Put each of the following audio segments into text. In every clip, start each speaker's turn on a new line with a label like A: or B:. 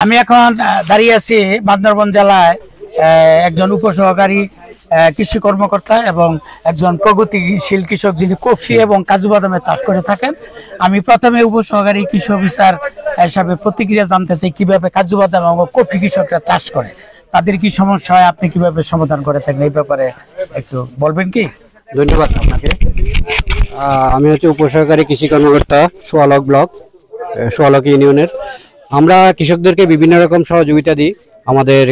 A: আমি এখন দাঁড়িয়ে আছি বান্দরবান জেলায় একজন উপসহকারী কৃষি কর্মকর্তা এবং একজন প্রগতিশীল কৃষক যিনি কফি এবং কাজু বাদামের চাষ করে থাকেন। আমি প্রথমে উপসহকারী কৃষি অফিসার হিসাবে প্রতিক্রিয়া জানতে চাই কিভাবে কাজু বাদাম এবং কফি কৃষকরা চাষ করে, তাদের কি সমস্যা হয়, আপনি কিভাবে সমাধান করে থাকেন, এই ব্যাপারে একটু বলবেন কি?
B: ধন্যবাদ আপনাকে। আমি হচ্ছে উপসহকারী কৃষি কর্মকর্তা সোয়ালক ব্লক, সোয়ালক ইউনিয়নের। আমরা কৃষকদেরকে বিভিন্ন রকম সহযোগিতা দিই আমাদের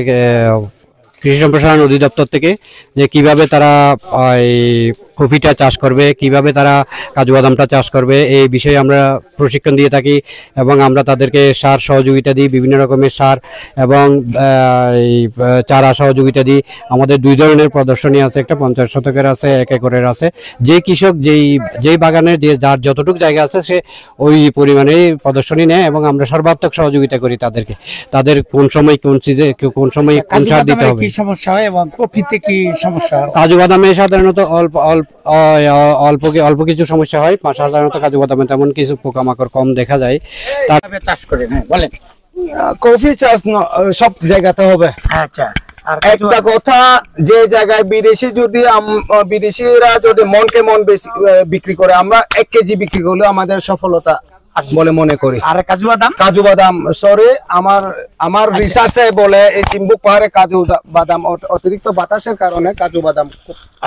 B: কৃষি সম্প্রসারণ অধিদপ্তর থেকে, যে কিভাবে তারা কফিটা চাষ করবে, কিভাবে তারা কাজু বাদামটা চাষ করবে, এই বিষয়ে আমরা প্রশিক্ষণ দিয়ে থাকি এবং আমরা তাদেরকে সার সহযোগিতা দিই, বিভিন্ন রকমের সার এবং চারা সহযোগিতা দিই। আমাদের দুই ধরনের প্রদর্শনী আছে, একটা 50 শতকের আছে, 1 একরের আছে। যে কৃষক যেই বাগানের যার যতটুকু জায়গা আছে সে ওই পরিমাণে প্রদর্শনী নেয় এবং আমরা সর্বাত্মক সহযোগিতা করি তাদেরকে। তাদের কোন সময় কোন চিজে কোন সময় কোন সার দিতে হবে,
A: সমস্যা হয় এবং কফিতে কি সমস্যা হয়?
B: কাজু বাদামে সাধারণত অল্প কিছু সমস্যা হয়। সাধারণত কাজু বাদামে তেমন কিছু পোকামাকড় কম দেখা যায়।
A: তারপরে চাষ করেন, বলেন।
C: কফি চাষ সব জায়গাতে হবে।
A: আচ্ছা, আর
C: একটা কথা, যে জায়গায় বিদেশিরা যদি মনকে মন বেশি বিক্রি করে, আমরা 1 কেজি বিক্রি করলে আমাদের সফলতা বলে মনে করি।
A: আর কাজু বাদাম
C: সরি, আমার রিসার্চে বলে এই চিম্বুক পাহাড়ে কাজু বাদাম অতিরিক্ত বাতাসের কারণে কাজু বাদাম।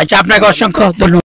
A: আচ্ছা, আপনাকে অসংখ্য ধন্যবাদ।